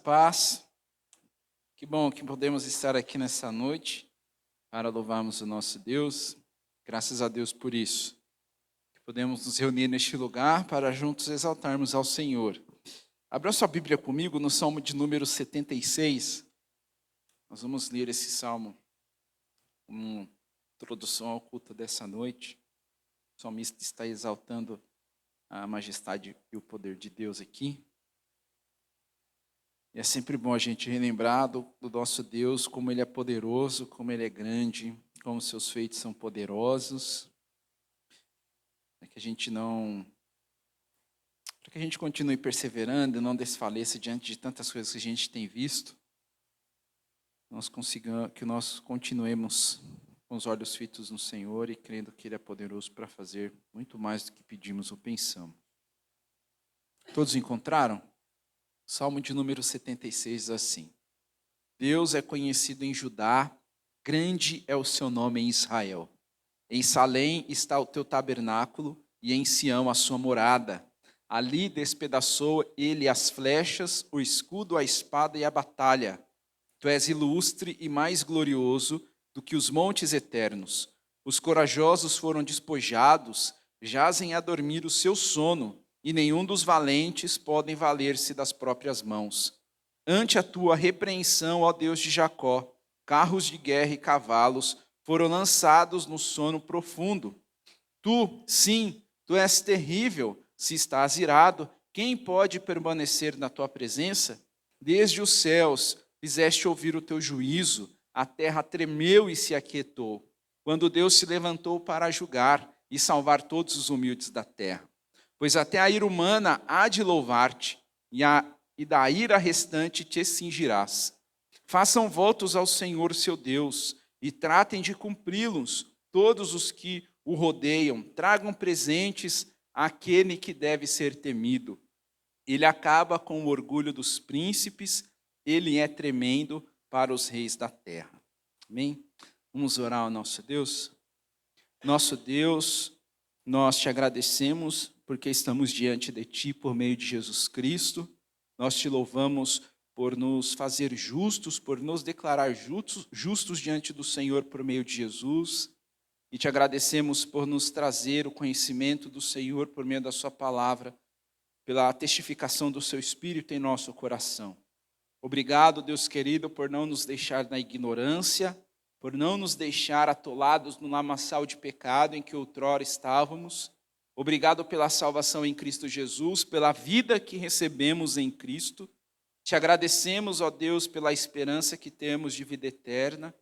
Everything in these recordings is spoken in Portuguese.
paz. Que bom que podemos estar aqui nessa noite para louvarmos o nosso Deus. Graças a Deus por isso. Que podemos nos reunir neste lugar para juntos exaltarmos ao Senhor. Abra sua Bíblia comigo no Salmo de número 76. Nós vamos ler esse salmo como introdução ao culto dessa noite. O salmista está exaltando a majestade e o poder de Deus aqui. E é sempre bom a gente relembrar do nosso Deus, como Ele é poderoso, como Ele é grande, como seus feitos são poderosos. Para que a gente continue perseverando e não desfaleça diante de tantas coisas que a gente tem visto. Que nós continuemos com os olhos fitos no Senhor e crendo que Ele é poderoso para fazer muito mais do que pedimos ou pensamos. Todos encontraram? Salmo de número 76 diz assim: Deus é conhecido em Judá, grande é o seu nome em Israel. Em Salém está o teu tabernáculo e em Sião a sua morada. Ali despedaçou ele as flechas, o escudo, a espada e a batalha. Tu és ilustre e mais glorioso do que os montes eternos. Os corajosos foram despojados, jazem a dormir o seu sono, e nenhum dos valentes podem valer-se das próprias mãos. Ante a tua repreensão, ó Deus de Jacó, carros de guerra e cavalos foram lançados no sono profundo. Tu, sim, tu és terrível, se estás irado, quem pode permanecer na tua presença? Desde os céus fizeste ouvir o teu juízo, a terra tremeu e se aquietou, quando Deus se levantou para julgar e salvar todos os humildes da terra. Pois até a ira humana há de louvar-te, e da ira restante te cingirás. Façam votos ao Senhor seu Deus, e tratem de cumpri-los todos os que o rodeiam. Tragam presentes àquele que deve ser temido. Ele acaba com o orgulho dos príncipes, ele é tremendo para os reis da terra. Amém? Vamos orar ao nosso Deus? Nosso Deus, nós te agradecemos porque estamos diante de Ti por meio de Jesus Cristo. Nós te louvamos por nos fazer justos, por nos declarar justos diante do Senhor por meio de Jesus. E te agradecemos por nos trazer o conhecimento do Senhor por meio da Sua palavra, pela testificação do Seu Espírito em nosso coração. Obrigado, Deus querido, por não nos deixar na ignorância, por não nos deixar atolados no lamaçal de pecado em que outrora estávamos. Obrigado pela salvação em Cristo Jesus, pela vida que recebemos em Cristo. Te agradecemos, ó Deus, pela esperança que temos de vida eterna.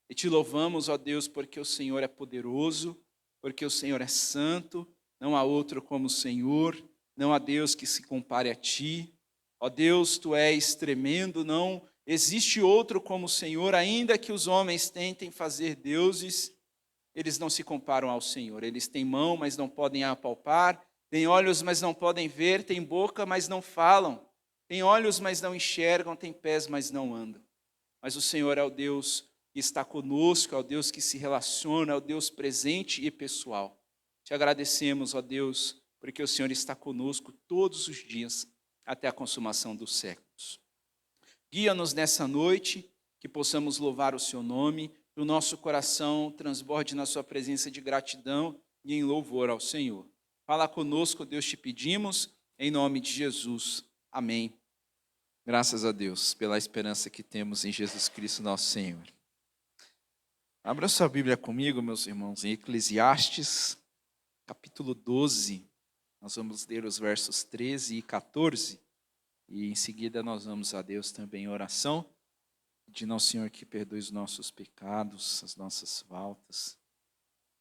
E te louvamos, ó Deus, porque o Senhor é poderoso, porque o Senhor é santo, não há outro como o Senhor, não há Deus que se compare a Ti. Ó Deus, Tu és tremendo, não existe outro como o Senhor, ainda que os homens tentem fazer deuses, eles não se comparam ao Senhor. Eles têm mão, mas não podem apalpar, têm olhos, mas não podem ver, têm boca, mas não falam, têm olhos, mas não enxergam, têm pés, mas não andam. Mas o Senhor é o Deus que está conosco, é o Deus que se relaciona, é o Deus presente e pessoal. Te agradecemos, ó Deus, porque o Senhor está conosco todos os dias, até a consumação dos séculos. Guia-nos nessa noite, que possamos louvar o Seu nome, que o nosso coração transborde na Sua presença de gratidão e em louvor ao Senhor. Fala conosco, Deus, te pedimos, em nome de Jesus. Amém. Graças a Deus pela esperança que temos em Jesus Cristo, nosso Senhor. Abra sua Bíblia comigo, meus irmãos, em Eclesiastes, capítulo 12. Nós vamos ler os versos 13 e 14. E em seguida nós vamos a Deus também em oração, pedindo ao Senhor que perdoe os nossos pecados, as nossas faltas.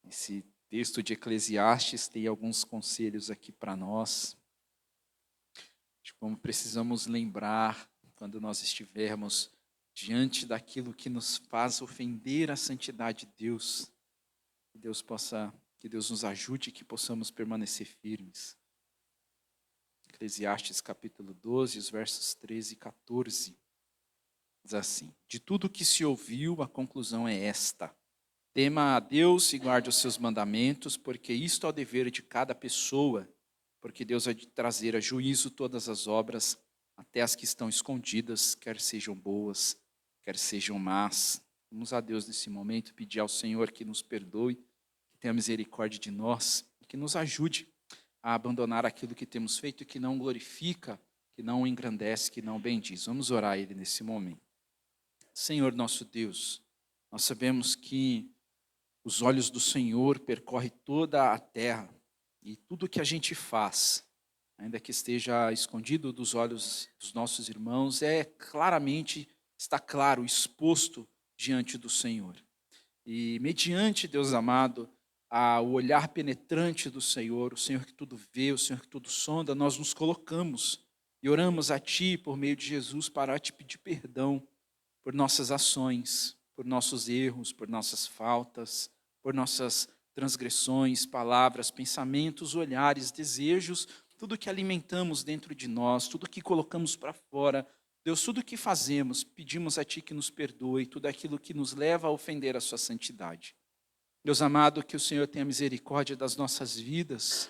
Esse texto de Eclesiastes tem alguns conselhos aqui para nós, de como precisamos lembrar quando nós estivermos diante daquilo que nos faz ofender a santidade de Deus. Que Deus nos ajude e que possamos permanecer firmes. Eclesiastes capítulo 12, os versos 13 e 14. Diz assim: De tudo que se ouviu, a conclusão é esta: tema a Deus e guarde os seus mandamentos, porque isto é o dever de cada pessoa, porque Deus há de trazer a juízo todas as obras, até as que estão escondidas, quer sejam boas, quer sejam más. Vamos a Deus nesse momento, pedir ao Senhor que nos perdoe, que tenha misericórdia de nós, que nos ajude a abandonar aquilo que temos feito e que não glorifica, que não engrandece, que não bendiz. Vamos orar a Ele nesse momento. Senhor nosso Deus, nós sabemos que os olhos do Senhor percorrem toda a terra e tudo que a gente faz, ainda que esteja escondido dos olhos dos nossos irmãos, está claro, exposto diante do Senhor. E mediante, Deus amado, o olhar penetrante do Senhor, o Senhor que tudo vê, o Senhor que tudo sonda, nós nos colocamos e oramos a Ti, por meio de Jesus, para Te pedir perdão por nossas ações, por nossos erros, por nossas faltas, por nossas transgressões, palavras, pensamentos, olhares, desejos, tudo que alimentamos dentro de nós, tudo que colocamos para fora. Deus, tudo que fazemos, pedimos a Ti que nos perdoe, tudo aquilo que nos leva a ofender a Sua santidade. Deus amado, que o Senhor tenha misericórdia das nossas vidas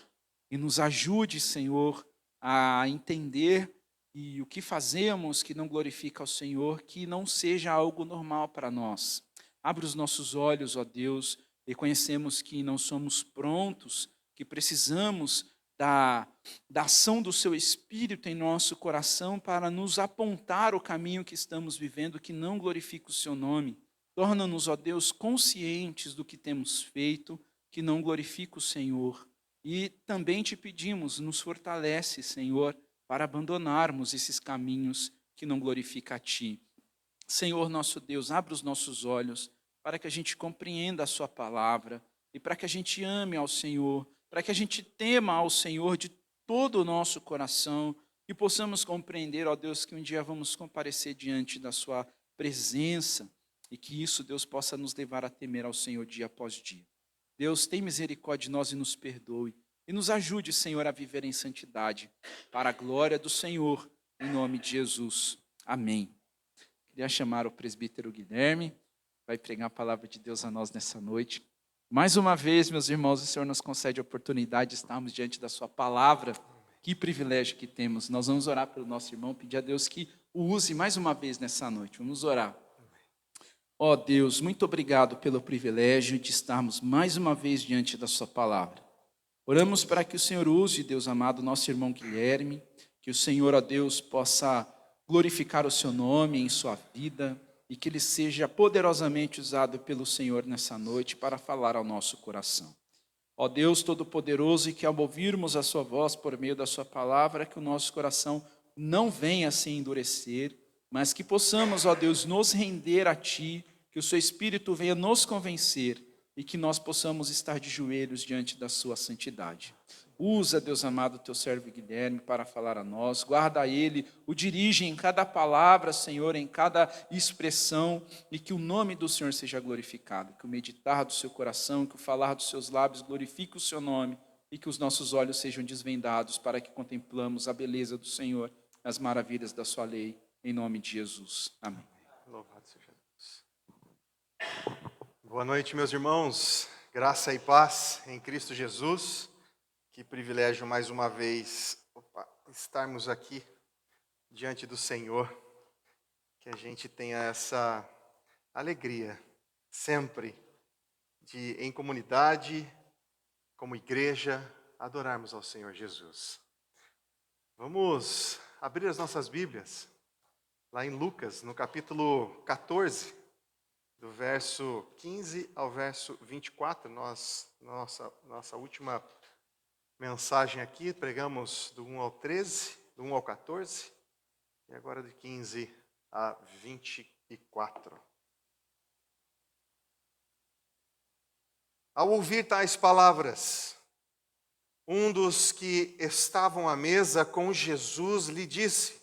e nos ajude, Senhor, a entender e o que fazemos que não glorifica ao Senhor, que não seja algo normal para nós. Abre os nossos olhos, ó Deus, reconhecemos que não somos prontos, que precisamos da ação do Seu Espírito em nosso coração para nos apontar o caminho que estamos vivendo, que não glorifica o Seu nome. Torna-nos, ó Deus, conscientes do que temos feito, que não glorifica o Senhor. E também Te pedimos, nos fortalece, Senhor, para abandonarmos esses caminhos que não glorificam a Ti. Senhor nosso Deus, abre os nossos olhos para que a gente compreenda a Sua palavra e para que a gente ame ao Senhor, para que a gente tema ao Senhor de todo o nosso coração e possamos compreender, ó Deus, que um dia vamos comparecer diante da Sua presença e que isso, Deus, possa nos levar a temer ao Senhor dia após dia. Deus, tem misericórdia de nós e nos perdoe. E nos ajude, Senhor, a viver em santidade, para a glória do Senhor, em nome de Jesus. Amém. Queria chamar o presbítero Guilherme, vai pregar a palavra de Deus a nós nessa noite. Mais uma vez, meus irmãos, o Senhor nos concede a oportunidade de estarmos diante da Sua palavra. Que privilégio que temos. Nós vamos orar pelo nosso irmão, pedir a Deus que o use mais uma vez nessa noite. Vamos orar. Ó Deus, muito obrigado pelo privilégio de estarmos mais uma vez diante da Sua palavra. Oramos para que o Senhor use, Deus amado, nosso irmão Guilherme, que o Senhor, ó Deus, possa glorificar o Seu nome em sua vida e que ele seja poderosamente usado pelo Senhor nessa noite para falar ao nosso coração. Ó Deus Todo-Poderoso, e que ao ouvirmos a Sua voz por meio da Sua palavra, que o nosso coração não venha a se endurecer, mas que possamos, ó Deus, nos render a Ti, que o Seu Espírito venha nos convencer e que nós possamos estar de joelhos diante da Sua santidade. Usa, Deus amado, Teu servo Guilherme para falar a nós, guarda ele, o dirige em cada palavra, Senhor, em cada expressão, e que o nome do Senhor seja glorificado, que o meditar do seu coração, que o falar dos seus lábios glorifique o Seu nome, e que os nossos olhos sejam desvendados para que contemplamos a beleza do Senhor, as maravilhas da Sua lei, em nome de Jesus. Amém. Louvado seja Deus. Boa noite, meus irmãos. Graça e paz em Cristo Jesus. Que privilégio mais uma vez estarmos aqui diante do Senhor. Que a gente tenha essa alegria sempre de, em comunidade, como igreja, adorarmos ao Senhor Jesus. Vamos abrir as nossas Bíblias lá em Lucas, no capítulo 14, do verso 15 ao verso 24, nossa última mensagem aqui, pregamos do 1 ao 13, do 1 ao 14, e agora de 15 a 24. Ao ouvir tais palavras, um dos que estavam à mesa com Jesus lhe disse: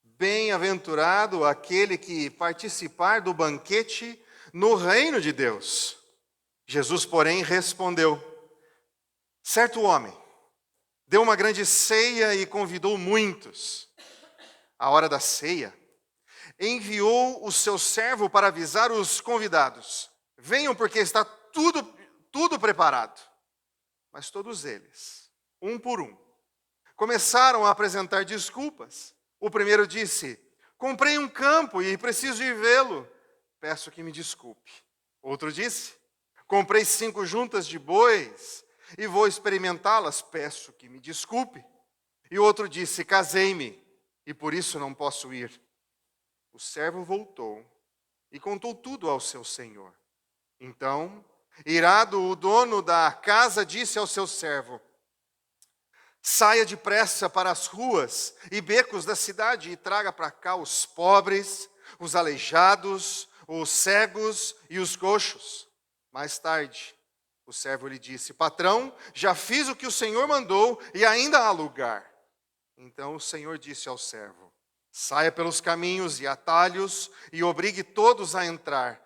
Bem-aventurado aquele que participar do banquete no reino de Deus. Jesus, porém, respondeu: Certo homem deu uma grande ceia e convidou muitos. À hora da ceia, enviou o seu servo para avisar os convidados: Venham, porque está tudo preparado. Mas todos eles, um por um, começaram a apresentar desculpas. O primeiro disse: comprei um campo e preciso ir vê-lo. Peço que me desculpe. Outro disse: comprei 5 juntas de bois e vou experimentá-las. Peço que me desculpe. E outro disse: casei-me e por isso não posso ir. O servo voltou e contou tudo ao seu senhor. Então, irado, o dono da casa disse ao seu servo: saia depressa para as ruas e becos da cidade e traga para cá os pobres, os aleijados, os cegos e os coxos. Mais tarde, o servo lhe disse: patrão, já fiz o que o senhor mandou e ainda há lugar. Então o senhor disse ao servo: saia pelos caminhos e atalhos e obrigue todos a entrar,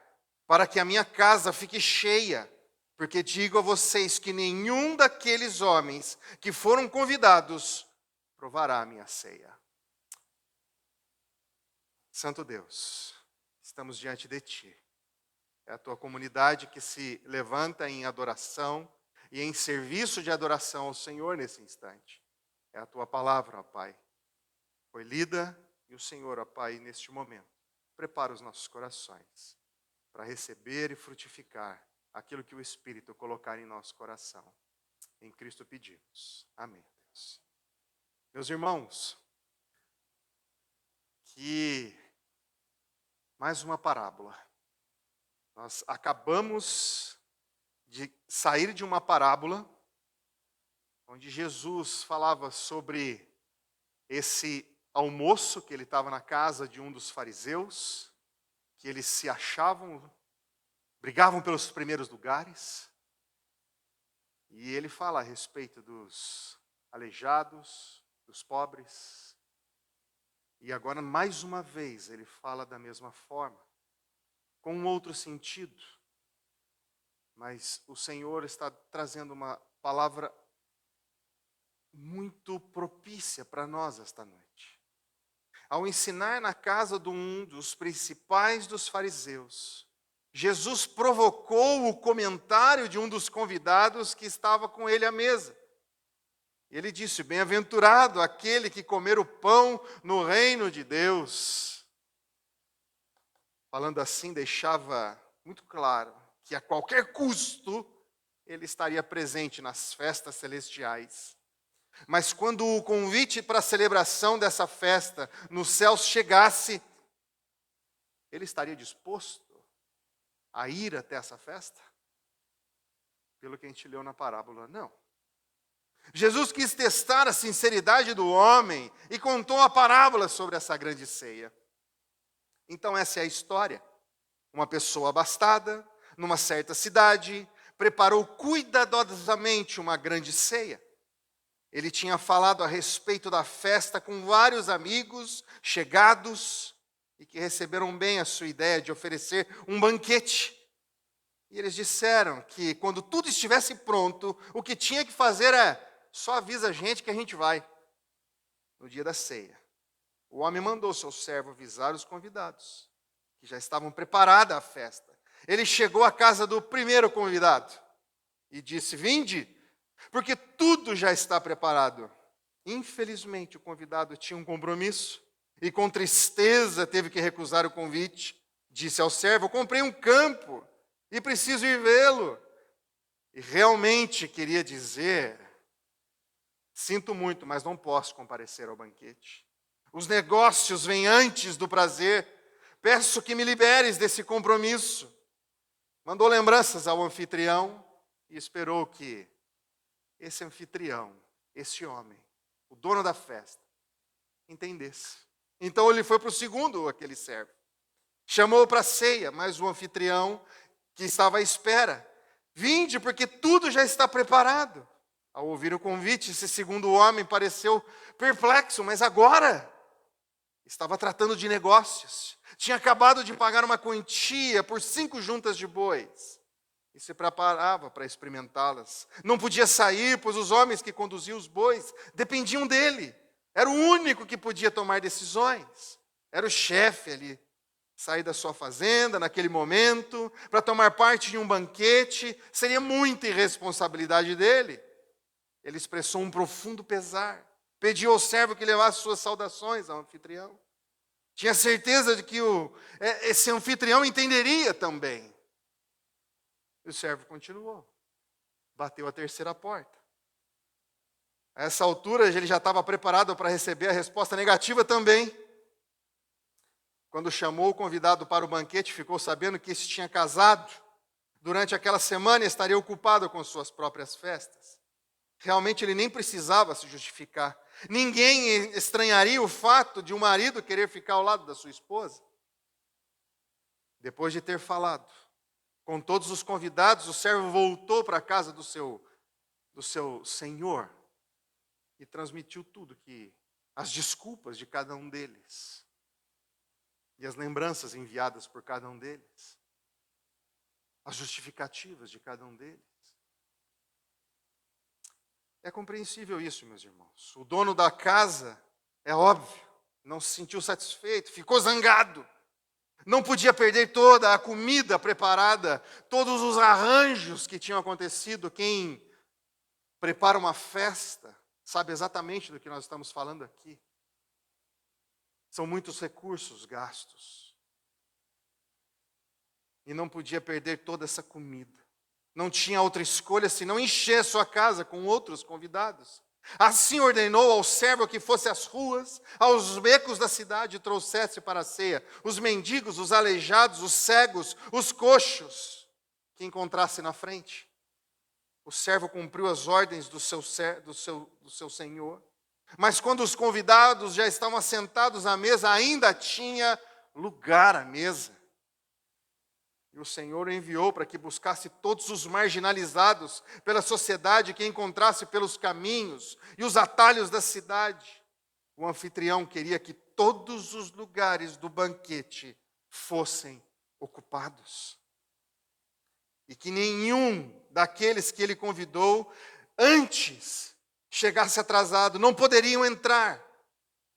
para que a minha casa fique cheia. Porque digo a vocês que nenhum daqueles homens que foram convidados provará a minha ceia. Santo Deus, estamos diante de Ti. É a Tua comunidade que se levanta em adoração e em serviço de adoração ao Senhor nesse instante. É a Tua palavra, ó Pai. Foi lida e o Senhor, ó Pai, neste momento, prepara os nossos corações para receber e frutificar aquilo que o Espírito colocar em nosso coração. Em Cristo pedimos. Amém, Deus. Meus irmãos, que mais uma parábola. Nós acabamos de sair de uma parábola onde Jesus falava sobre esse almoço que ele estava na casa de um dos fariseus, que eles se achavam, brigavam pelos primeiros lugares. E ele fala a respeito dos aleijados, dos pobres. E agora, mais uma vez, ele fala da mesma forma, com um outro sentido. Mas o Senhor está trazendo uma palavra muito propícia para nós esta noite. Ao ensinar na casa de um dos principais dos fariseus, Jesus provocou o comentário de um dos convidados que estava com ele à mesa. Ele disse: bem-aventurado aquele que comer o pão no reino de Deus. Falando assim, deixava muito claro que a qualquer custo ele estaria presente nas festas celestiais. Mas quando o convite para a celebração dessa festa nos céus chegasse, ele estaria disposto a ir até essa festa? Pelo que a gente leu na parábola, não. Jesus quis testar a sinceridade do homem e contou a parábola sobre essa grande ceia. Então essa é a história. Uma pessoa abastada, numa certa cidade, preparou cuidadosamente uma grande ceia. Ele tinha falado a respeito da festa com vários amigos chegados e que receberam bem a sua ideia de oferecer um banquete. E eles disseram que quando tudo estivesse pronto, o que tinha que fazer é: só avisa a gente que a gente vai. No dia da ceia, o homem mandou seu servo avisar os convidados, que já estavam preparada a festa. Ele chegou à casa do primeiro convidado e disse: vinde, porque tudo já está preparado. Infelizmente, o convidado tinha um compromisso e com tristeza teve que recusar o convite. Disse ao servo: comprei um campo e preciso ir vê-lo. E realmente queria dizer: sinto muito, mas não posso comparecer ao banquete. Os negócios vêm antes do prazer. Peço que me liberes desse compromisso. Mandou lembranças ao anfitrião e esperou que esse anfitrião, esse homem, o dono da festa, entendesse. Então ele foi para o segundo, aquele servo. Chamou para a ceia, mas o anfitrião, que estava à espera: vinde, porque tudo já está preparado. Ao ouvir o convite, esse segundo homem pareceu perplexo, mas agora estava tratando de negócios. Tinha acabado de pagar uma quantia por 5 juntas de bois e se preparava para experimentá-las. Não podia sair, pois os homens que conduziam os bois dependiam dele. Era o único que podia tomar decisões. Era o chefe ali. Sair da sua fazenda naquele momento para tomar parte de um banquete seria muita irresponsabilidade dele. Ele expressou um profundo pesar. Pediu ao servo que levasse suas saudações ao anfitrião. Tinha certeza de que esse anfitrião entenderia também. E o servo continuou. Bateu a terceira porta. A essa altura, ele já estava preparado para receber a resposta negativa também. Quando chamou o convidado para o banquete, ficou sabendo que esse tinha casado. Durante aquela semana, estaria ocupado com suas próprias festas. Realmente, ele nem precisava se justificar. Ninguém estranharia o fato de um marido querer ficar ao lado da sua esposa. Depois de ter falado com todos os convidados, o servo voltou para a casa do seu senhor e transmitiu tudo, as desculpas de cada um deles e as lembranças enviadas por cada um deles, as justificativas de cada um deles. É compreensível isso, meus irmãos. O dono da casa, é óbvio, não se sentiu satisfeito, ficou zangado. Não podia perder toda a comida preparada, todos os arranjos que tinham acontecido. Quem prepara uma festa sabe exatamente do que nós estamos falando aqui. São muitos recursos gastos. E não podia perder toda essa comida. Não tinha outra escolha senão encher sua casa com outros convidados. Assim ordenou ao servo que fosse às ruas, aos becos da cidade e trouxesse para a ceia os mendigos, os aleijados, os cegos, os coxos que encontrasse na frente. O servo cumpriu as ordens do seu senhor. Mas quando os convidados já estavam assentados à mesa, ainda tinha lugar à mesa. E o Senhor o enviou para que buscasse todos os marginalizados pela sociedade que encontrasse pelos caminhos e os atalhos da cidade. O anfitrião queria que todos os lugares do banquete fossem ocupados. E que nenhum daqueles que ele convidou antes chegasse atrasado. Não poderiam entrar,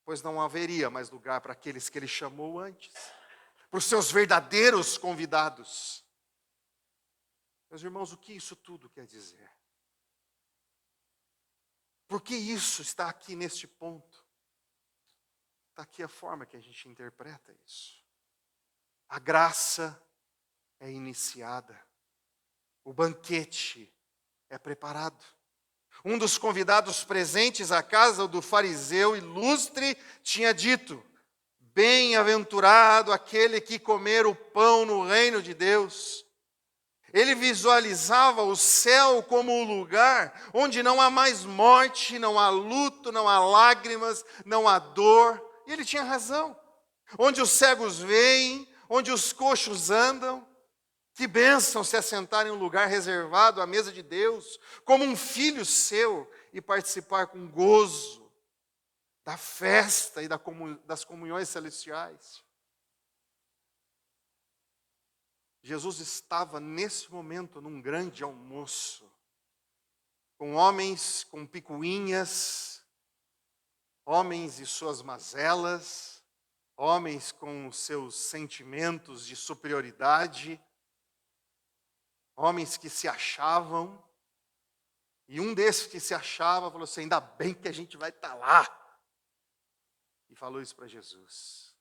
pois não haveria mais lugar para aqueles que ele chamou antes. Para os seus verdadeiros convidados. Meus irmãos, o que isso tudo quer dizer? Por que isso está aqui neste ponto? Está aqui a forma que a gente interpreta isso. A graça é iniciada. O banquete é preparado. Um dos convidados presentes à casa do fariseu ilustre tinha dito: bem-aventurado aquele que comer o pão no reino de Deus. Ele visualizava o céu como o lugar onde não há mais morte, não há luto, não há lágrimas, não há dor. E ele tinha razão. Onde os cegos veem, onde os coxos andam. Que bênção se assentar em um lugar reservado à mesa de Deus, como um filho seu, e participar com gozo da festa e das comunhões celestiais. Jesus estava nesse momento num grande almoço, com homens com picuinhas, homens e suas mazelas, homens com seus sentimentos de superioridade, homens que se achavam, e um desses que se achava falou assim: ainda bem que a gente vai estar lá. E falou isso para Jesus.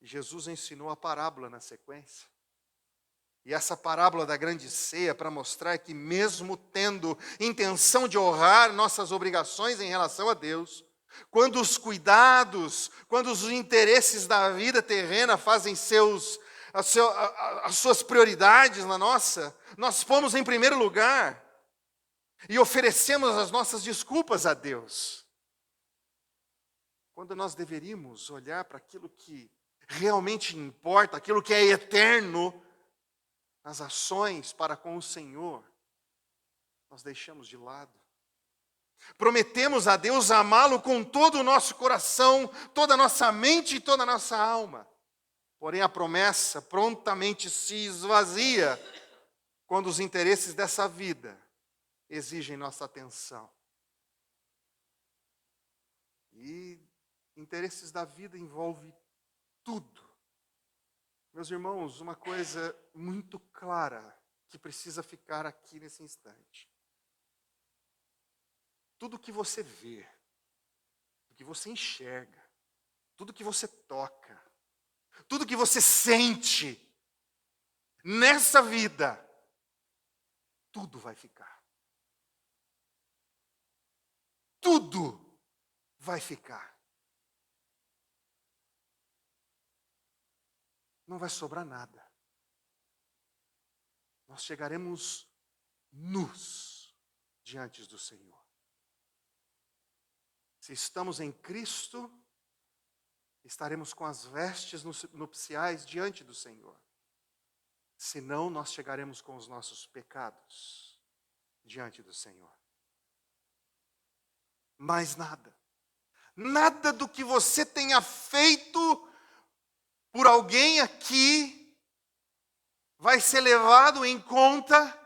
E Jesus ensinou a parábola na sequência. E essa parábola da grande ceia para mostrar que mesmo tendo intenção de honrar nossas obrigações em relação a Deus, quando os cuidados, quando os interesses da vida terrena fazem as suas prioridades na nossa, nós pomos em primeiro lugar e oferecemos as nossas desculpas a Deus. Quando nós deveríamos olhar para aquilo que realmente importa, aquilo que é eterno, nas ações para com o Senhor, nós deixamos de lado. Prometemos a Deus amá-lo com todo o nosso coração, toda a nossa mente e toda a nossa alma. Porém, a promessa prontamente se esvazia quando os interesses dessa vida exigem nossa atenção. E interesses da vida envolve tudo. Meus irmãos, uma coisa muito clara que precisa ficar aqui nesse instante. Tudo que você vê, que você enxerga, tudo que você toca, tudo que você sente nessa vida, tudo vai ficar. Tudo vai ficar. Não vai sobrar nada. Nós chegaremos nus diante do Senhor. Se estamos em Cristo, estaremos com as vestes nupciais diante do Senhor. Senão, nós chegaremos com os nossos pecados diante do Senhor. Mais nada. Nada do que você tenha feito por alguém aqui vai ser levado em conta.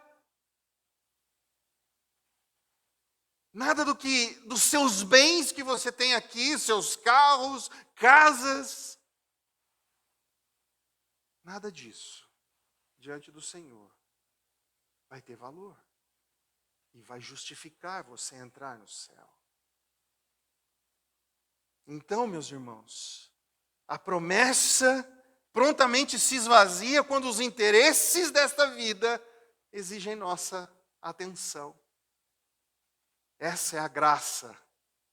Nada dos seus bens que você tem aqui, seus carros, casas. Nada disso, diante do Senhor, vai ter valor. E vai justificar você entrar no céu. Então, meus irmãos, a promessa prontamente se esvazia quando os interesses desta vida exigem nossa atenção. Essa é a graça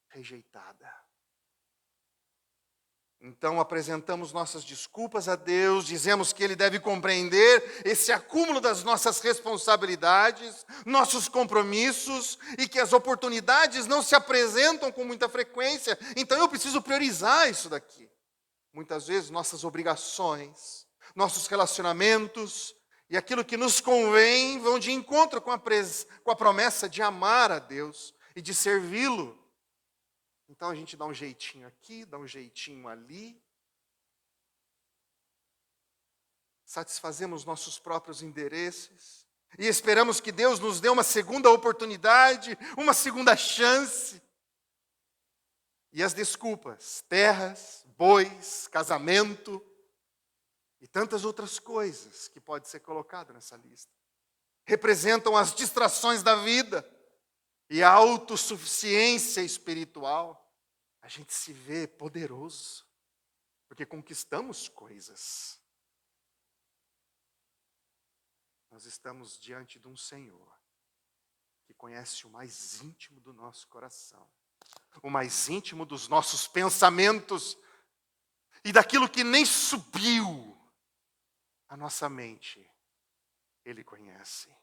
rejeitada. Então apresentamos nossas desculpas a Deus, dizemos que Ele deve compreender esse acúmulo das nossas responsabilidades, nossos compromissos, e que as oportunidades não se apresentam com muita frequência, então eu preciso priorizar isso daqui. Muitas vezes nossas obrigações, nossos relacionamentos e aquilo que nos convém vão de encontro com a promessa de amar a Deus e de servi-lo. Então a gente dá um jeitinho aqui, dá um jeitinho ali. Satisfazemos nossos próprios interesses e esperamos que Deus nos dê uma segunda oportunidade, uma segunda chance. E as desculpas, terras, bois, casamento e tantas outras coisas que pode ser colocado nessa lista, representam as distrações da vida e a autossuficiência espiritual. A gente se vê poderoso, porque conquistamos coisas. Nós estamos diante de um Senhor que conhece o mais íntimo do nosso coração, o mais íntimo dos nossos pensamentos e daquilo que nem subiu à nossa mente. Ele conhece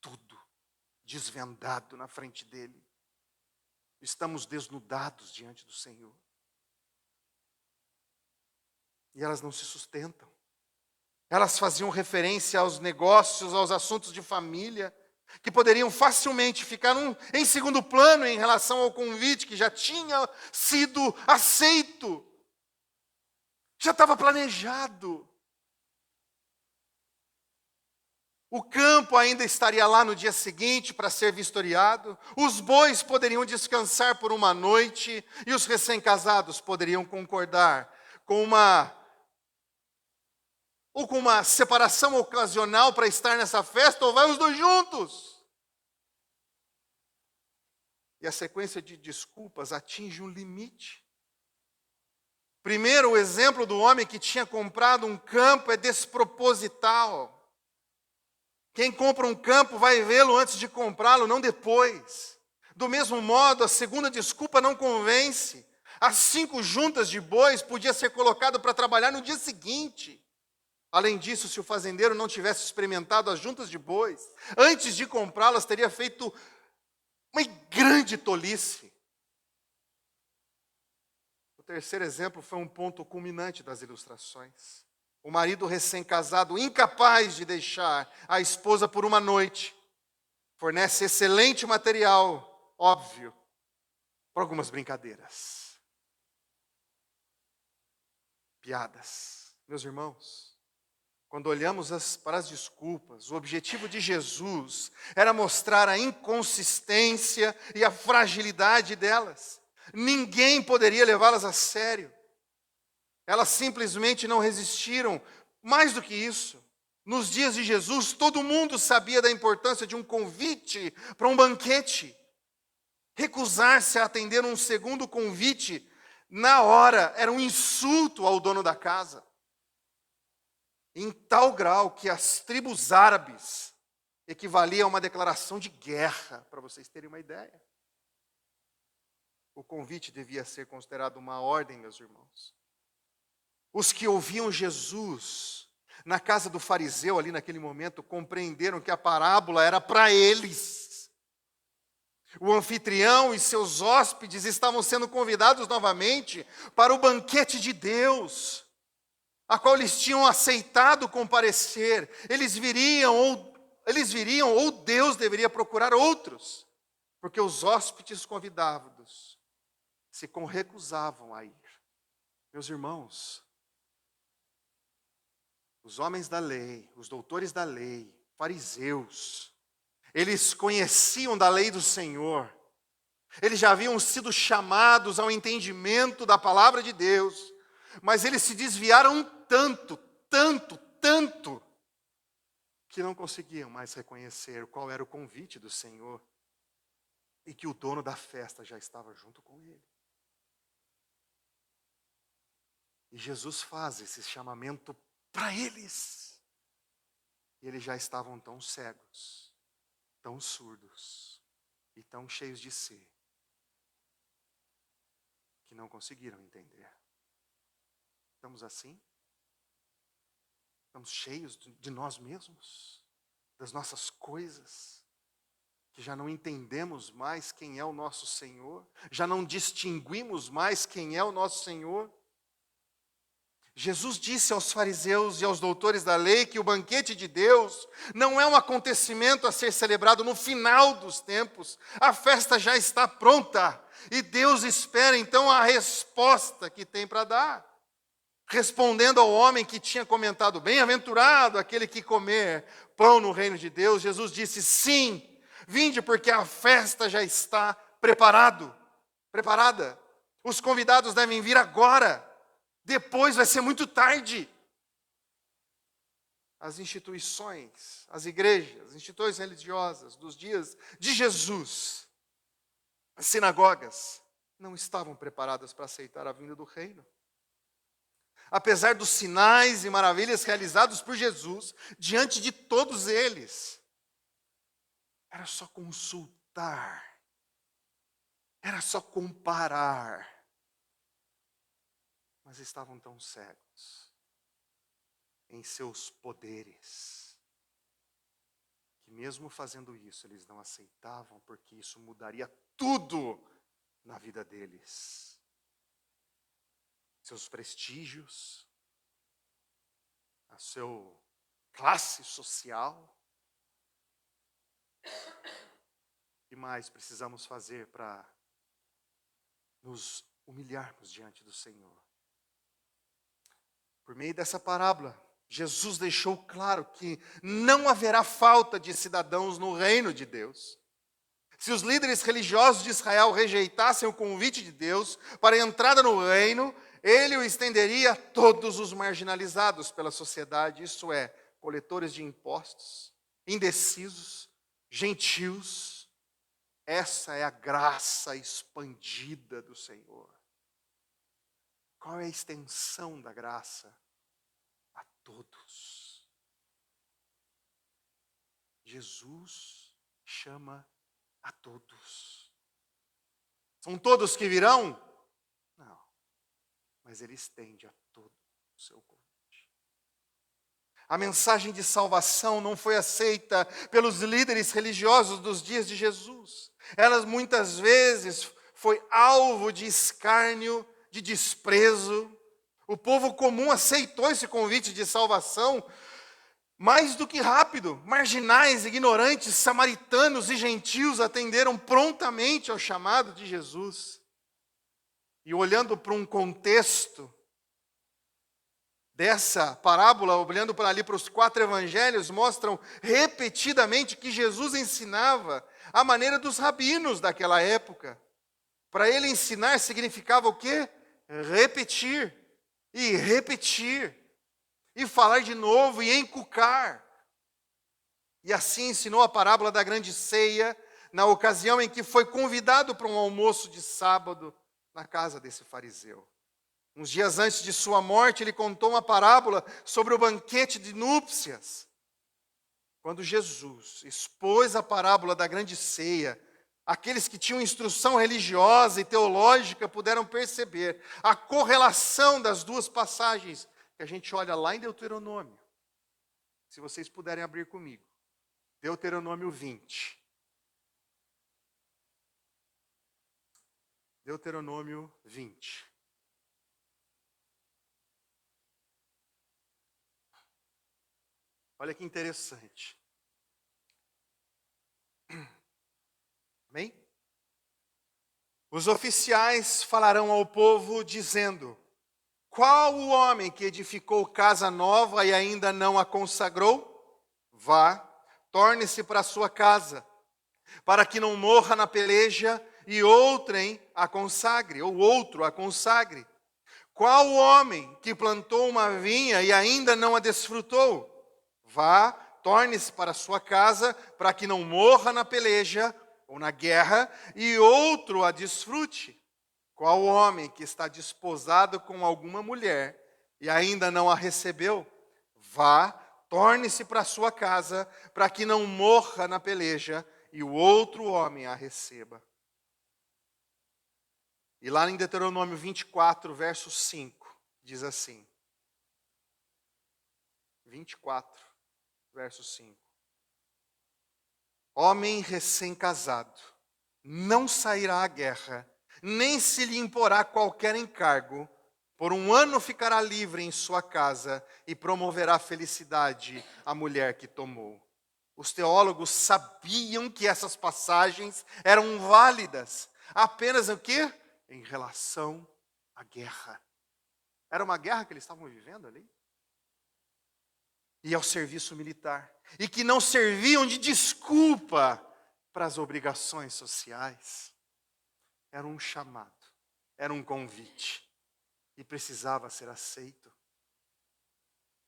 tudo, desvendado na frente dele. Estamos desnudados diante do Senhor. E elas não se sustentam. Elas faziam referência aos negócios, aos assuntos de família, que poderiam facilmente ficar em segundo plano em relação ao convite que já tinha sido aceito. Já estava planejado. O campo ainda estaria lá no dia seguinte para ser vistoriado. Os bois poderiam descansar por uma noite. E os recém-casados poderiam concordar com uma separação ocasional para estar nessa festa, ou vai os dois juntos. E a sequência de desculpas atinge um limite. Primeiro, o exemplo do homem que tinha comprado um campo é desproposital. Quem compra um campo vai vê-lo antes de comprá-lo, não depois. Do mesmo modo, a segunda desculpa não convence. As 5 juntas de bois podia ser colocado para trabalhar no dia seguinte. Além disso, se o fazendeiro não tivesse experimentado as juntas de bois, antes de comprá-las, teria feito uma grande tolice. O terceiro exemplo foi um ponto culminante das ilustrações. O marido recém-casado, incapaz de deixar a esposa por uma noite, fornece excelente material, óbvio, para algumas brincadeiras. Piadas. Meus irmãos, quando olhamos para as desculpas, o objetivo de Jesus era mostrar a inconsistência e a fragilidade delas. Ninguém poderia levá-las a sério. Elas simplesmente não resistiram. Mais do que isso, nos dias de Jesus, todo mundo sabia da importância de um convite para um banquete. Recusar-se a atender um segundo convite na hora era um insulto ao dono da casa. Em tal grau que as tribos árabes equivalia a uma declaração de guerra, para vocês terem uma ideia. O convite devia ser considerado uma ordem, meus irmãos. Os que ouviam Jesus na casa do fariseu, ali naquele momento, compreenderam que a parábola era para eles. O anfitrião e seus hóspedes estavam sendo convidados novamente para o banquete de Deus, a qual eles tinham aceitado comparecer. Eles viriam ou Deus deveria procurar outros, porque os hóspedes convidados se recusavam a ir. Meus irmãos, os homens da lei, os doutores da lei, fariseus, eles conheciam da lei do Senhor, eles já haviam sido chamados ao entendimento da palavra de Deus, mas eles se desviaram tanto, que não conseguiam mais reconhecer qual era o convite do Senhor e que o dono da festa já estava junto com ele. E Jesus faz esse chamamento para eles. E eles já estavam tão cegos, tão surdos e tão cheios de si, que não conseguiram entender. Estamos assim? Estamos cheios de nós mesmos, das nossas coisas, que já não entendemos mais quem é o nosso Senhor, já não distinguimos mais quem é o nosso Senhor. Jesus disse aos fariseus e aos doutores da lei que o banquete de Deus não é um acontecimento a ser celebrado no final dos tempos. A festa já está pronta e Deus espera então a resposta que tem para dar. Respondendo ao homem que tinha comentado, bem-aventurado aquele que comer pão no reino de Deus, Jesus disse, sim, vinde porque a festa já está preparada. Os convidados devem vir agora. Depois vai ser muito tarde. As instituições, as igrejas, as instituições religiosas dos dias de Jesus, as sinagogas, não estavam preparadas para aceitar a vinda do reino. Apesar dos sinais e maravilhas realizados por Jesus, diante de todos eles, era só consultar, era só comparar. Mas estavam tão cegos em seus poderes, que mesmo fazendo isso, eles não aceitavam, porque isso mudaria tudo na vida deles. Seus prestígios, a sua classe social. O que mais precisamos fazer para nos humilharmos diante do Senhor? Por meio dessa parábola, Jesus deixou claro que não haverá falta de cidadãos no reino de Deus. Se os líderes religiosos de Israel rejeitassem o convite de Deus para a entrada no reino, ele o estenderia a todos os marginalizados pela sociedade, isso é, coletores de impostos, indecisos, gentios. Essa é a graça expandida do Senhor. Qual é a extensão da graça? A todos. Jesus chama a todos. São todos que virão? Não. Mas ele estende a todo o seu convite. A mensagem de salvação não foi aceita pelos líderes religiosos dos dias de Jesus. Elas muitas vezes foi alvo de escárnio, de desprezo. O povo comum aceitou esse convite de salvação mais do que rápido. Marginais, ignorantes, samaritanos e gentios atenderam prontamente ao chamado de Jesus. E olhando para um contexto dessa parábola, olhando para ali para os 4 evangelhos, mostram repetidamente que Jesus ensinava a maneira dos rabinos daquela época. Para ele ensinar significava o quê? Repetir, e falar de novo, e encucar. E assim ensinou a parábola da grande ceia, na ocasião em que foi convidado para um almoço de sábado na casa desse fariseu. Uns dias antes de sua morte, ele contou uma parábola sobre o banquete de núpcias. Quando Jesus expôs a parábola da grande ceia, aqueles que tinham instrução religiosa e teológica puderam perceber a correlação das duas passagens que a gente olha lá em Deuteronômio. Se vocês puderem abrir comigo. Deuteronômio 20. Deuteronômio 20. Olha que interessante. Amém? Os oficiais falarão ao povo dizendo: qual o homem que edificou casa nova e ainda não a consagrou? Vá, torne-se para a sua casa, para que não morra na peleja e outrem a consagre, ou outro a consagre. Qual o homem que plantou uma vinha e ainda não a desfrutou? Vá, torne-se para a sua casa, para que não morra na peleja ou na guerra, e outro a desfrute. Qual homem que está desposado com alguma mulher e ainda não a recebeu? Vá, torne-se para a sua casa, para que não morra na peleja, e o outro homem a receba. E lá em Deuteronômio 24, verso 5, diz assim. 24, verso 5. Homem recém-casado não sairá à guerra, nem se lhe imporá qualquer encargo. Por um ano ficará livre em sua casa e promoverá felicidade à mulher que tomou. Os teólogos sabiam que essas passagens eram válidas. Apenas o quê? Em relação à guerra. Era uma guerra que eles estavam vivendo ali. E ao serviço militar. E que não serviam de desculpa para as obrigações sociais. Era um chamado, era um convite. E precisava ser aceito.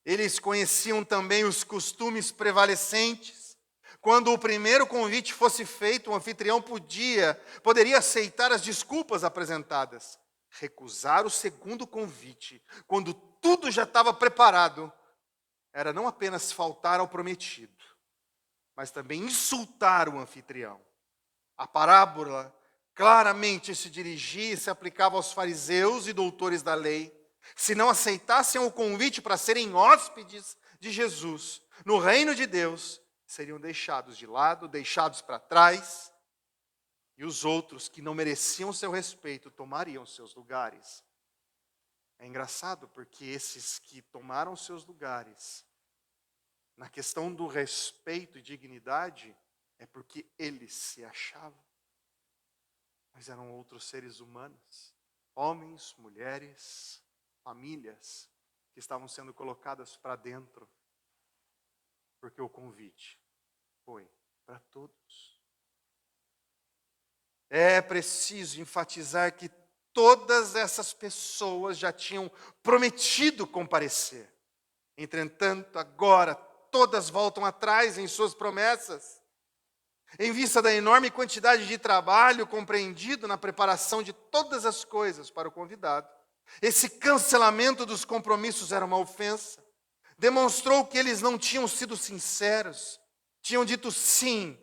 Eles conheciam também os costumes prevalecentes. Quando o primeiro convite fosse feito, o anfitrião poderia aceitar as desculpas apresentadas. Recusar o segundo convite, quando tudo já estava preparado, era não apenas faltar ao prometido, mas também insultar o anfitrião. A parábola claramente se dirigia e se aplicava aos fariseus e doutores da lei. Se não aceitassem o convite para serem hóspedes de Jesus no reino de Deus, seriam deixados de lado, deixados para trás, e os outros que não mereciam seu respeito tomariam seus lugares. É engraçado porque esses que tomaram seus lugares, na questão do respeito e dignidade, é porque eles se achavam. Mas eram outros seres humanos, homens, mulheres, famílias, que estavam sendo colocadas para dentro, porque o convite foi para todos. É preciso enfatizar que todas essas pessoas já tinham prometido comparecer. Entretanto, agora todas voltam atrás em suas promessas. Em vista da enorme quantidade de trabalho compreendido na preparação de todas as coisas para o convidado, esse cancelamento dos compromissos era uma ofensa. Demonstrou que eles não tinham sido sinceros, tinham dito sim,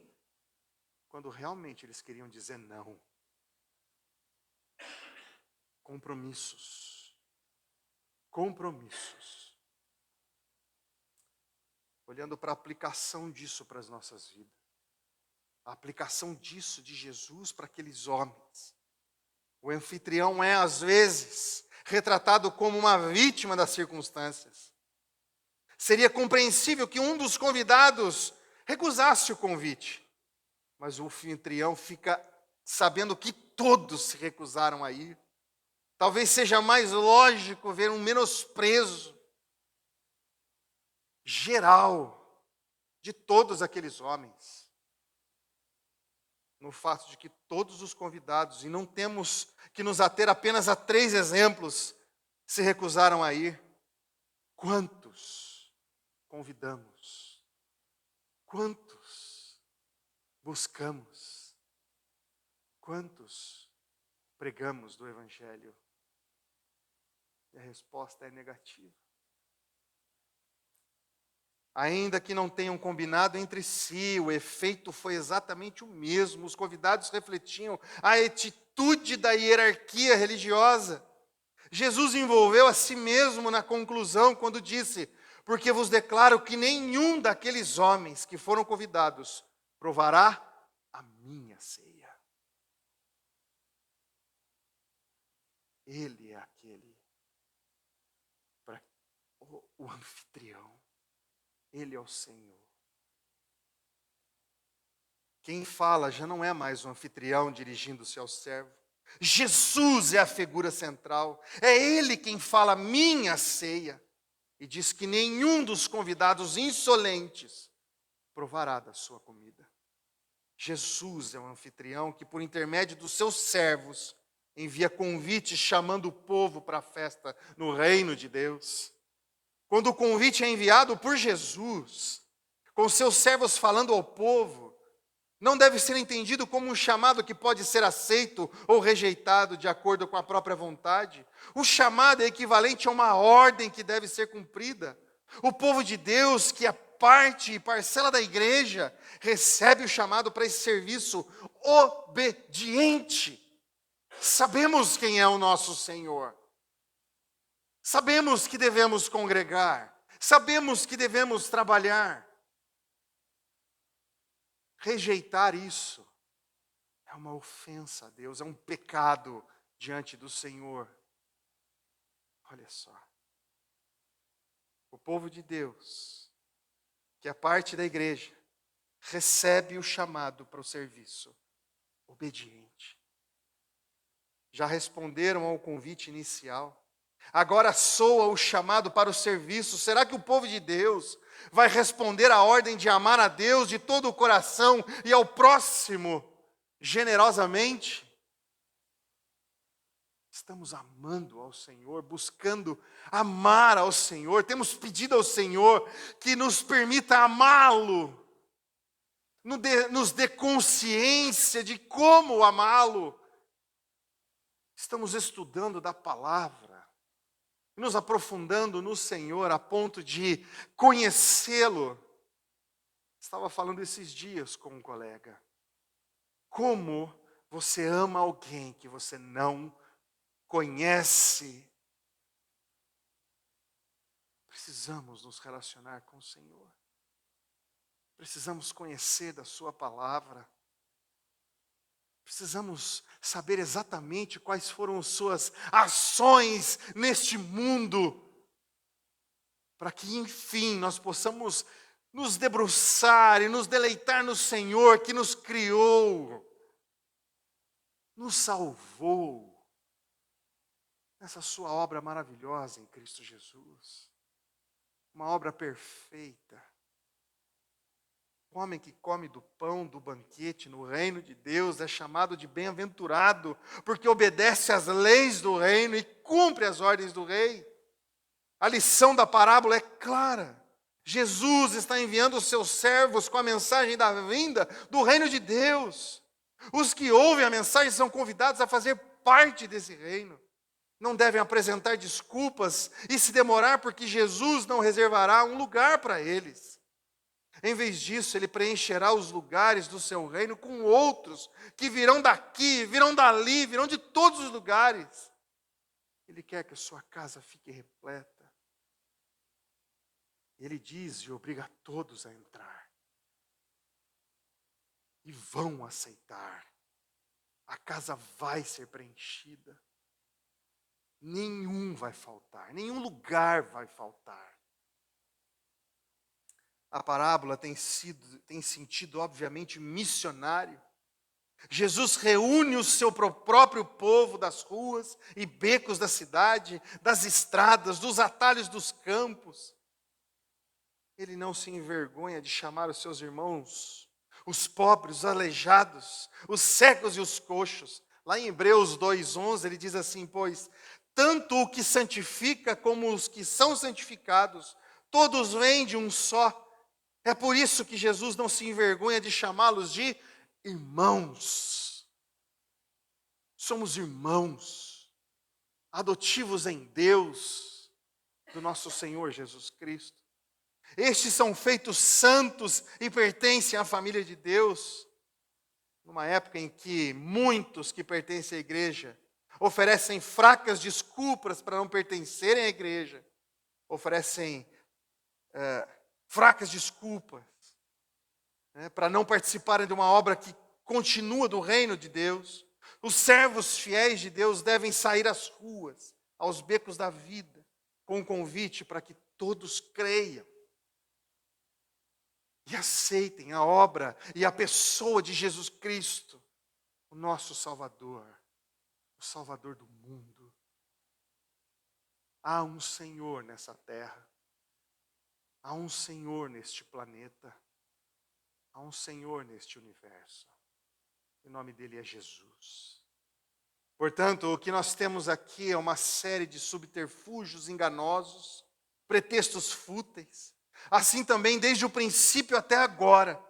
quando realmente eles queriam dizer não. Compromissos. Compromissos. Olhando para a aplicação disso para as nossas vidas. A aplicação disso de Jesus para aqueles homens. O anfitrião é, às vezes, retratado como uma vítima das circunstâncias. Seria compreensível que um dos convidados recusasse o convite. Mas o anfitrião fica sabendo que todos se recusaram a ir. Talvez seja mais lógico ver um menosprezo geral de todos aqueles homens. No fato de que todos os convidados, e não temos que nos ater apenas a 3 exemplos, se recusaram a ir. Quantos convidamos? Quantos buscamos? quantos pregamos do Evangelho? E a resposta é negativa. Ainda que não tenham combinado entre si, o efeito foi exatamente o mesmo. Os convidados refletiam a atitude da hierarquia religiosa. Jesus envolveu a si mesmo na conclusão quando disse: porque vos declaro que nenhum daqueles homens que foram convidados provará a minha ceia. Ele é aquele, o anfitrião. Ele é o Senhor. Quem fala já não é mais o anfitrião dirigindo-se ao servo. Jesus é a figura central. É Ele quem fala minha ceia. E diz que nenhum dos convidados insolentes provará da sua comida. Jesus é o anfitrião que, por intermédio dos seus servos, envia convites chamando o povo para a festa no reino de Deus. Quando o convite é enviado por Jesus, com seus servos falando ao povo, não deve ser entendido como um chamado que pode ser aceito ou rejeitado de acordo com a própria vontade. O chamado é equivalente a uma ordem que deve ser cumprida. O povo de Deus, que é parte e parcela da igreja, recebe o chamado para esse serviço obediente. Sabemos quem é o nosso Senhor. Sabemos que devemos congregar, sabemos que devemos trabalhar. Rejeitar isso é uma ofensa a Deus, é um pecado diante do Senhor. Olha só. O povo de Deus, que é parte da igreja, recebe o chamado para o serviço obediente. Já responderam ao convite inicial. Agora soa o chamado para o serviço. Será que o povo de Deus vai responder à ordem de amar a Deus de todo o coração e ao próximo generosamente? Estamos amando ao Senhor, buscando amar ao Senhor. Temos pedido ao Senhor que nos permita amá-lo, nos dê consciência de como amá-lo. Estamos estudando da palavra, nos aprofundando no Senhor a ponto de conhecê-lo. Estava falando esses dias com um colega. Como você ama alguém que você não conhece? Precisamos nos relacionar com o Senhor. Precisamos conhecer da sua palavra. Precisamos saber exatamente quais foram as suas ações neste mundo, para que, enfim, nós possamos nos debruçar e nos deleitar no Senhor que nos criou, nos salvou, nessa sua obra maravilhosa em Cristo Jesus, uma obra perfeita. O homem que come do pão do banquete no reino de Deus é chamado de bem-aventurado, porque obedece às leis do reino e cumpre as ordens do rei. A lição da parábola é clara. Jesus está enviando os seus servos com a mensagem da vinda do reino de Deus. Os que ouvem a mensagem são convidados a fazer parte desse reino. Não devem apresentar desculpas e se demorar, porque Jesus não reservará um lugar para eles. Em vez disso, Ele preencherá os lugares do seu reino com outros que virão daqui, virão dali, virão de todos os lugares. Ele quer que a sua casa fique repleta. Ele diz e obriga todos a entrar. E vão aceitar. A casa vai ser preenchida. Nenhum vai faltar, nenhum lugar vai faltar. A parábola tem sentido, obviamente, missionário. Jesus reúne o seu próprio povo das ruas e becos da cidade, das estradas, dos atalhos dos campos. Ele não se envergonha de chamar os seus irmãos, os pobres, os aleijados, os cegos e os coxos. Lá em Hebreus 2:11 ele diz assim: pois tanto o que santifica como os que são santificados, todos vêm de um só. É por isso que Jesus não se envergonha de chamá-los de irmãos. somos irmãos, adotivos em Deus, do nosso Senhor Jesus Cristo. Estes são feitos santos e pertencem à família de Deus, numa época em que muitos que pertencem à igreja oferecem fracas desculpas para não pertencerem à igreja, oferecem fracas desculpas para não participarem de uma obra que continua do reino de Deus. Os servos fiéis de Deus devem sair às ruas, aos becos da vida, com um convite para que todos creiam e aceitem a obra e a pessoa de Jesus Cristo, o nosso Salvador, o Salvador do mundo. Há um Senhor nessa terra, há um Senhor neste planeta, há um Senhor neste universo. O nome dele é Jesus. Portanto, o que nós temos aqui é uma série de subterfúgios enganosos, pretextos fúteis. Assim também, desde o princípio até agora,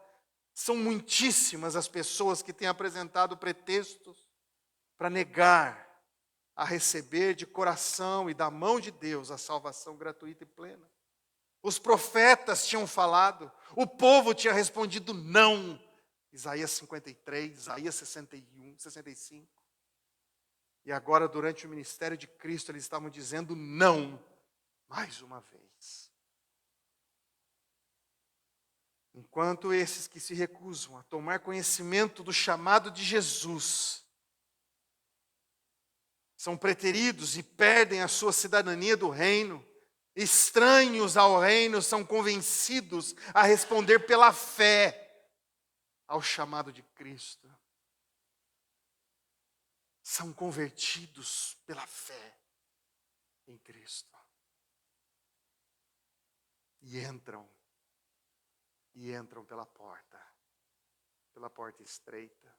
são muitíssimas as pessoas que têm apresentado pretextos para negar a receber de coração e da mão de Deus a salvação gratuita e plena. Os profetas tinham falado, o povo tinha respondido não. Isaías 53, Isaías 61, 65. E agora, durante o ministério de Cristo, eles estavam dizendo não, mais uma vez. Enquanto esses que se recusam a tomar conhecimento do chamado de Jesus são preteridos e perdem a sua cidadania do reino, estranhos ao reino são convencidos a responder pela fé ao chamado de Cristo. São convertidos pela fé em Cristo. E entram pela porta estreita,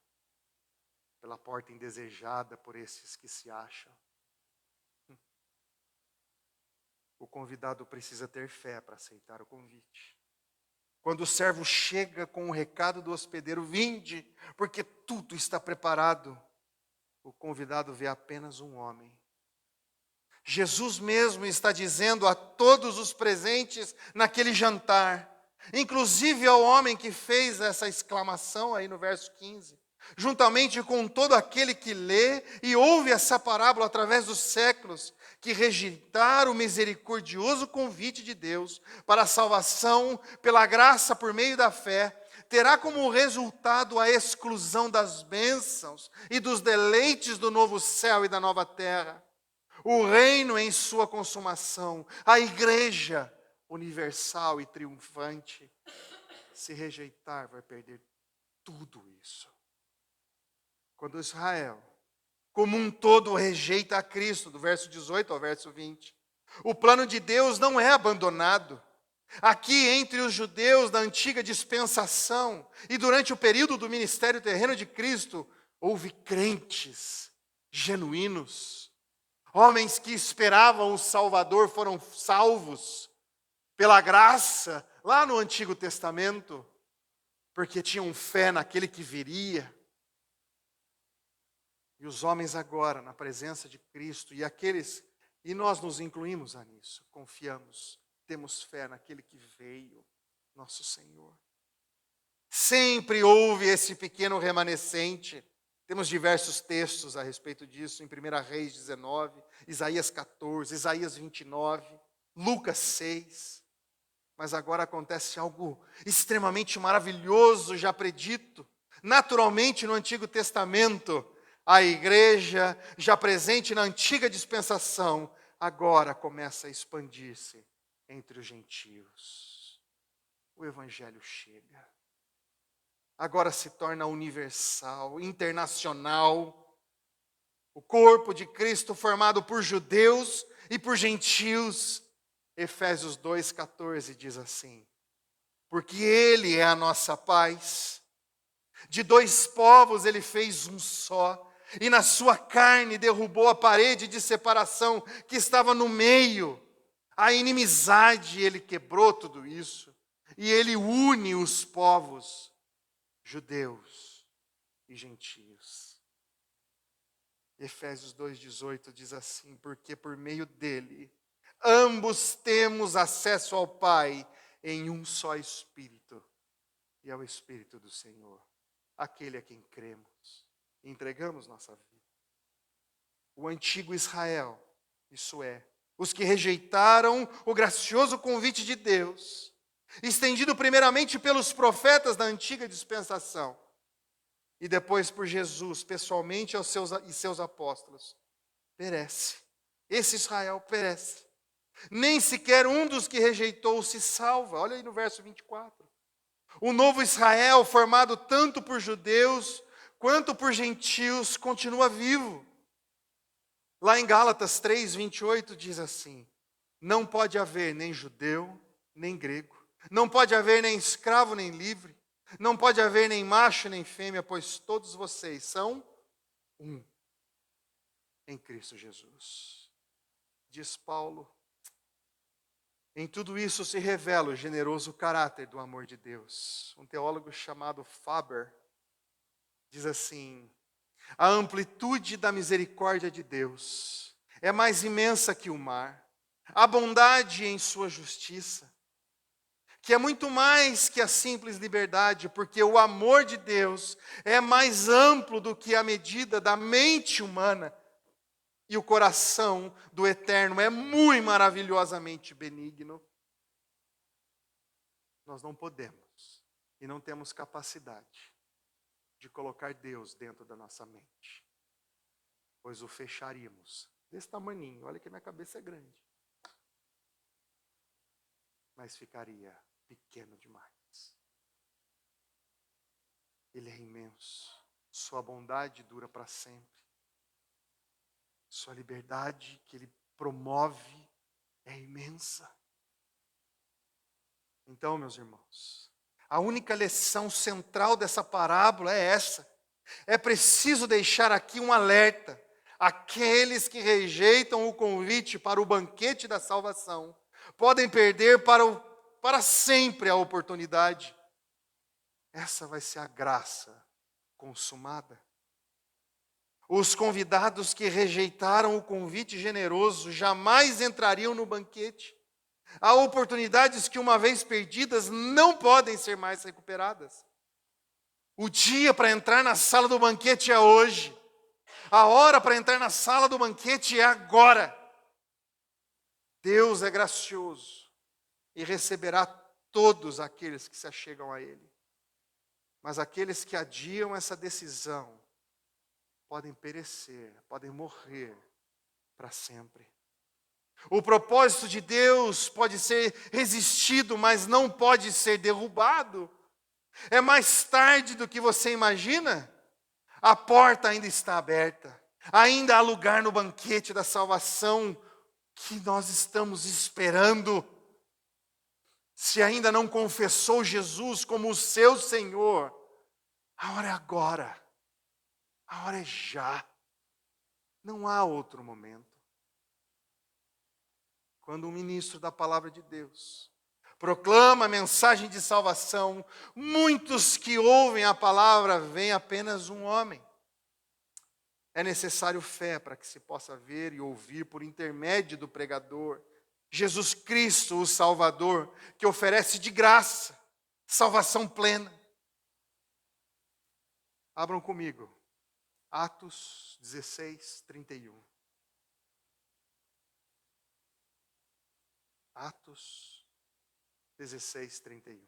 pela porta indesejada por esses que se acham. O convidado precisa ter fé para aceitar o convite. Quando o servo chega com o recado do hospedeiro, vinde, porque tudo está preparado, o convidado vê apenas um homem. Jesus mesmo está dizendo a todos os presentes naquele jantar, inclusive ao homem que fez essa exclamação aí no verso 15, juntamente com todo aquele que lê e ouve essa parábola através dos séculos, que rejeitar o misericordioso convite de Deus para a salvação pela graça por meio da fé, terá como resultado a exclusão das bênçãos e dos deleites do novo céu e da nova terra, o reino em sua consumação, a igreja universal e triunfante. Se rejeitar, vai perder tudo isso. Quando Israel, como um todo, rejeita a Cristo, do verso 18 ao verso 20, o plano de Deus não é abandonado. Aqui, entre os judeus da antiga dispensação e durante o período do ministério terreno de Cristo, houve crentes genuínos, homens que esperavam o Salvador foram salvos pela graça, lá no Antigo Testamento, porque tinham fé naquele que viria. E os homens agora, na presença de Cristo, e nós nos incluímos nisso, confiamos, temos fé naquele que veio, nosso Senhor. Sempre houve esse pequeno remanescente. Temos diversos textos a respeito disso, em 1 Reis 19, Isaías 14, Isaías 29, Lucas 6. Mas agora acontece algo extremamente maravilhoso, já predito, naturalmente no Antigo Testamento. A igreja, já presente na antiga dispensação, agora começa a expandir-se entre os gentios. O evangelho chega. Agora se torna universal, internacional. O corpo de Cristo formado por judeus e por gentios. Efésios 2,14 diz assim: porque Ele é a nossa paz. De dois povos Ele fez um só. E na sua carne derrubou a parede de separação que estava no meio. A inimizade, Ele quebrou tudo isso. E Ele une os povos, judeus e gentios. Efésios 2,18 diz assim: porque por meio dele, ambos temos acesso ao Pai em um só Espírito, e é o Espírito do Senhor, aquele a quem cremos e entregamos nossa vida. O antigo Israel, isso é, os que rejeitaram o gracioso convite de Deus, estendido primeiramente pelos profetas da antiga dispensação, e depois por Jesus, pessoalmente aos seus apóstolos, perece. Esse Israel perece. Nem sequer um dos que rejeitou se salva. Olha aí no verso 24. O novo Israel, formado tanto por judeus quanto por gentios, continua vivo. Lá em Gálatas 3:28 diz assim: não pode haver nem judeu, nem grego. Não pode haver nem escravo, nem livre. Não pode haver nem macho, nem fêmea, pois todos vocês são um em Cristo Jesus. Diz Paulo, em tudo isso se revela o generoso caráter do amor de Deus. Um teólogo chamado Faber diz assim: a amplitude da misericórdia de Deus é mais imensa que o mar, a bondade em sua justiça, que é muito mais que a simples liberdade, porque o amor de Deus é mais amplo do que a medida da mente humana, e o coração do Eterno é muito maravilhosamente benigno. Nós não podemos e não temos capacidade de colocar Deus dentro da nossa mente, pois o fecharíamos desse tamaninho. Olha que minha cabeça é grande, mas ficaria pequeno demais. Ele é imenso, sua bondade dura para sempre, sua liberdade que ele promove é imensa. Então, meus irmãos, a única lição central dessa parábola é essa: é preciso deixar aqui um alerta. Aqueles que rejeitam o convite para o banquete da salvação podem perder para sempre a oportunidade. Essa vai ser a graça consumada. Os convidados que rejeitaram o convite generoso jamais entrariam no banquete. Há oportunidades que, uma vez perdidas, não podem ser mais recuperadas. O dia para entrar na sala do banquete é hoje. A hora para entrar na sala do banquete é agora. Deus é gracioso e receberá todos aqueles que se achegam a Ele. Mas aqueles que adiam essa decisão podem perecer, podem morrer para sempre. O propósito de Deus pode ser resistido, mas não pode ser derrubado. É mais tarde do que você imagina. A porta ainda está aberta. Ainda há lugar no banquete da salvação que nós estamos esperando. Se ainda não confessou Jesus como o seu Senhor, a hora é agora. A hora é já. Não há outro momento. Quando um ministro da palavra de Deus proclama a mensagem de salvação, muitos que ouvem a palavra veem apenas um homem. É necessário fé para que se possa ver e ouvir por intermédio do pregador, Jesus Cristo, o Salvador, que oferece de graça salvação plena. Abram comigo, Atos 16, 31. Atos 16, 31.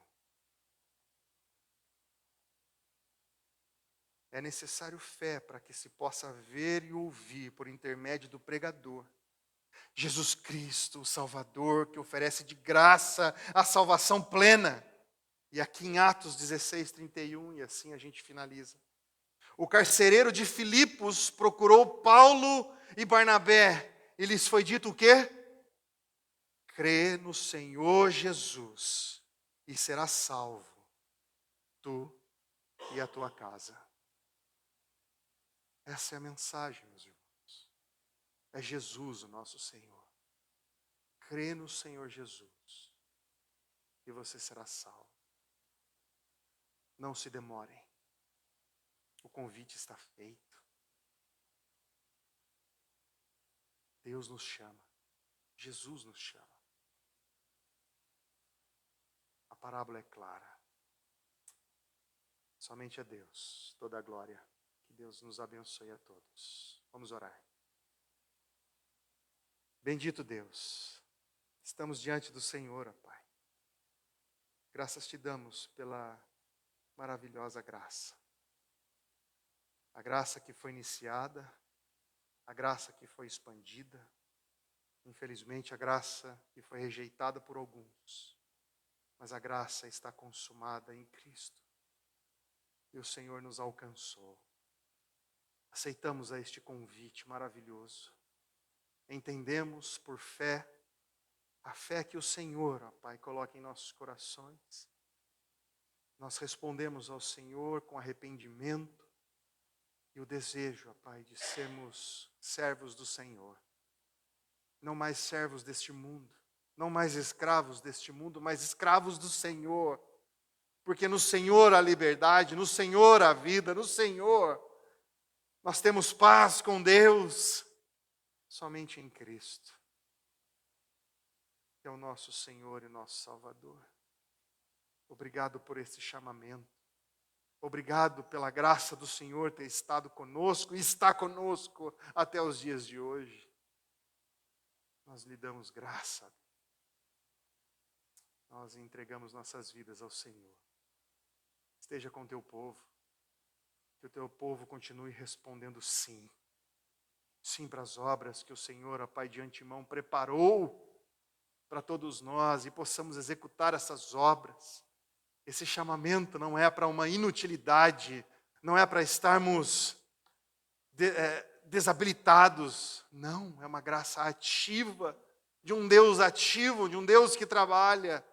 É necessário fé para que se possa ver e ouvir por intermédio do pregador. Jesus Cristo, o Salvador, que oferece de graça a salvação plena. E aqui em Atos 16, 31, e assim a gente finaliza. O carcereiro de Filipos procurou Paulo e Barnabé, e lhes foi dito o quê? Crê no Senhor Jesus e serás salvo, tu e a tua casa. Essa é a mensagem, meus irmãos. É Jesus o nosso Senhor. Crê no Senhor Jesus e você será salvo. Não se demorem. O convite está feito. Deus nos chama. Jesus nos chama. A parábola é clara. Somente a Deus toda a glória. Que Deus nos abençoe a todos. Vamos orar. Bendito Deus, estamos diante do Senhor, ó Pai. Graças te damos pela maravilhosa graça. A graça que foi iniciada, a graça que foi expandida, infelizmente a graça que foi rejeitada por alguns, mas a graça está consumada em Cristo. E o Senhor nos alcançou. Aceitamos a este convite maravilhoso. Entendemos por fé, a fé que o Senhor, ó Pai, coloca em nossos corações. Nós respondemos ao Senhor com arrependimento e o desejo, ó Pai, de sermos servos do Senhor. Não mais servos deste mundo, não mais escravos deste mundo, mas escravos do Senhor. Porque no Senhor há liberdade, no Senhor há vida, no Senhor nós temos paz com Deus. Somente em Cristo, que é o nosso Senhor e nosso Salvador. Obrigado por esse chamamento. Obrigado pela graça do Senhor ter estado conosco e está conosco até os dias de hoje. Nós lhe damos graça. Nós entregamos nossas vidas ao Senhor. Esteja com o teu povo. Que o teu povo continue respondendo sim. Sim para as obras que o Senhor, ó Pai, de antemão preparou para todos nós e possamos executar essas obras. Esse chamamento não é para uma inutilidade, não é para estarmos desabilitados. Não, é uma graça ativa, de um Deus ativo, de um Deus que trabalha.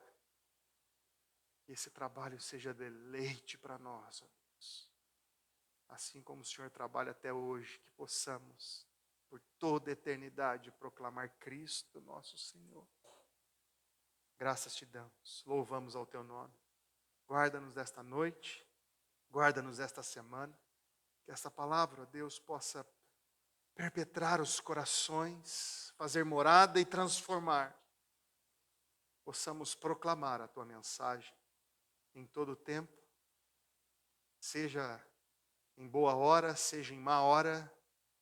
Que esse trabalho seja deleite para nós, ó Deus. Assim como o Senhor trabalha até hoje, que possamos, por toda a eternidade, proclamar Cristo, nosso Senhor. Graças te damos, louvamos ao teu nome. Guarda-nos desta noite, guarda-nos desta semana, que essa palavra, ó Deus, possa perpetrar os corações, fazer morada e transformar. Possamos proclamar a tua mensagem em todo o tempo, seja em boa hora, seja em má hora,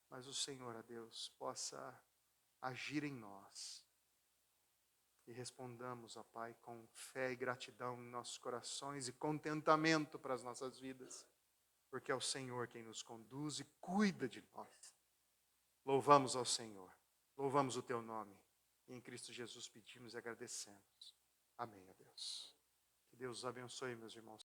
mas o Senhor, ó Deus, possa agir em nós. E respondamos, ó Pai, com fé e gratidão em nossos corações e contentamento para as nossas vidas, porque é o Senhor quem nos conduz e cuida de nós. Louvamos ao Senhor, louvamos o teu nome, e em Cristo Jesus pedimos e agradecemos. Amém, ó Deus. Que Deus os abençoe, meus irmãos.